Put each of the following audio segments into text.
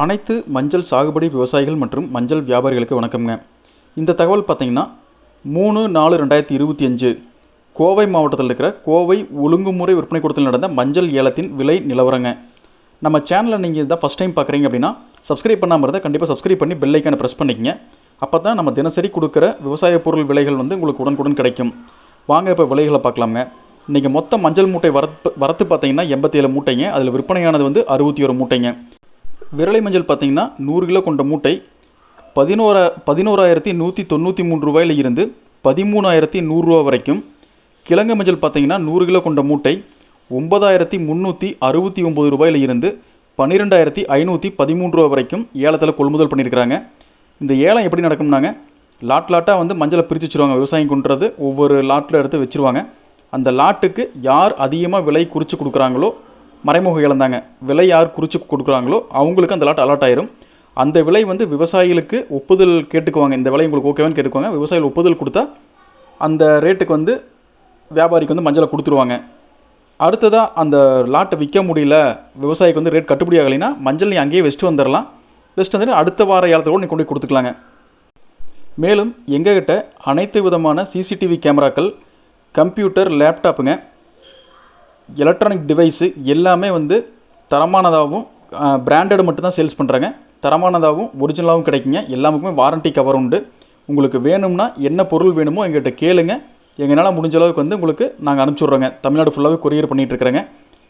அனைத்து மஞ்சள் சாகுபடி விவசாயிகள் மற்றும் மஞ்சள் வியாபாரிகளுக்கு வணக்கம்ங்க. இந்த தகவல் பார்த்தீங்கன்னா 3/4/2025 கோவை மாவட்டத்தில் இருக்கிற கோவை ஒழுங்குமுறை விற்பனை கூடத்தில் நடந்த மஞ்சள் ஏலத்தின் விலை நிலவரங்க. நம்ம சேனலை நீங்கள் இதான் ஃபஸ்ட் டைம் பார்க்குறீங்க அப்படின்னா சப்ஸ்கிரைப் பண்ணாமல் இருந்தால் கண்டிப்பாக சப்ஸ்கிரைப் பண்ணி பெல் ஐக்கானை ப்ரெஸ் பண்ணிக்கங்க. அப்போ தான் நம்ம தினசரி கொடுக்குற விவசாய பொருள் விலைகள் உங்களுக்கு உடனுக்குடன் கிடைக்கும். வாங்க இப்போ விலைகளை பார்க்கலாங்க. இன்றைக்கி மொத்த மஞ்சள் மூட்டை வரத்து பார்த்தீங்கன்னா 87 மூட்டைங்க. அதில் விற்பனையானது 61 மூட்டைங்க. விரலை மஞ்சள் பார்த்தீங்கன்னா 100 கிலோ கொண்ட மூட்டை 11,193 ரூபாயில் இருந்து 13,100 ரூபா வரைக்கும். கிழங்கு மஞ்சள் பார்த்தீங்கன்னா 100 கிலோ கொண்ட மூட்டை 9,369 ரூபாயில் இருந்து 12,513 ரூபா வரைக்கும் ஏலத்தில் கொள்முதல் பண்ணியிருக்கிறாங்க. இந்த ஏலம் எப்படி நடக்கும்னாங்க, லாட்டாக மஞ்சளை பிரித்து வச்சுருவாங்க. விவசாயம் கொண்டுறது ஒவ்வொரு லாட்டில் எடுத்து வச்சுருவாங்க. அந்த லாட்டுக்கு யார் அதிகமாக விலை குறித்து கொடுக்குறாங்களோ, மறைமுக ஏலம் தாங்க, விலை யார் குறித்து கொடுக்குறாங்களோ அவங்களுக்கு அந்த லாட் அலாட் ஆயிரும். அந்த விலை விவசாயிகளுக்கு ஒப்புதல் கேட்டுக்குவாங்க. இந்த விலை உங்களுக்கு ஓகேவான்னு கேட்டுக்குவாங்க. விவசாயிகள் ஒப்புதல் கொடுத்தா அந்த ரேட்டுக்கு வியாபாரிக்கு மஞ்சளை கொடுத்துருவாங்க. அடுத்ததாக அந்த லாட்டை விற்க முடியல, விவசாயிக்கு ரேட் கட்டுப்படி ஆகலைன்னா மஞ்சள் நீ அங்கேயே வெஸ்ட்டு வந்துடலாம். வெஸ்ட் வந்துட்டு அடுத்த வார ஏலத்தோடு நீ கொண்டு போய் கொடுத்துக்கலாங்க. மேலும் எங்ககிட்ட அனைத்து விதமான சிசிடிவி கேமராக்கள், கம்ப்யூட்டர், லேப்டாப்புங்க, எலக்ட்ரானிக் டிவைஸு எல்லாமே தரமானதாகவும் பிராண்டட் மட்டும்தான் சேல்ஸ் பண்ணுறாங்க. தரமானதாகவும் ஒரிஜினலாகவும் கிடைக்குங்க. எல்லாமுக்குமே வாரண்ட்டி கவர் உண்டு. உங்களுக்கு வேணும்னா என்ன பொருள் வேணுமோ எங்கள்கிட்ட கேளுங்க. எங்களால் முடிஞ்ச அளவுக்கு உங்களுக்கு நாங்கள் அனுப்பிச்சுட்றோங்க. தமிழ்நாடு ஃபுல்லாகவே கொரியர் பண்ணிகிட்ருக்குறேங்க.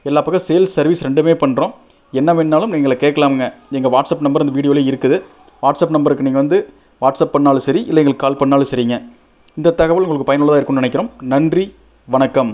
எல்லா பக்கம் சேல்ஸ் சர்வீஸ் ரெண்டுமே பண்ணுறோம். என்ன வேணாலும் நீங்களை கேட்கலாமுங்க. எங்கள் வாட்ஸ்அப் நம்பர் இந்த வீடியோவில் இருக்குது. வாட்ஸ்அப் நம்பருக்கு நீங்கள் வாட்ஸ்அப் பண்ணாலும் சரி, இல்லை எங்களுக்கு கால் பண்ணாலும் சரிங்க. இந்த தகவல் உங்களுக்கு பயனுள்ளதாக இருக்கும்னு நினைக்கிறோம். நன்றி, வணக்கம்.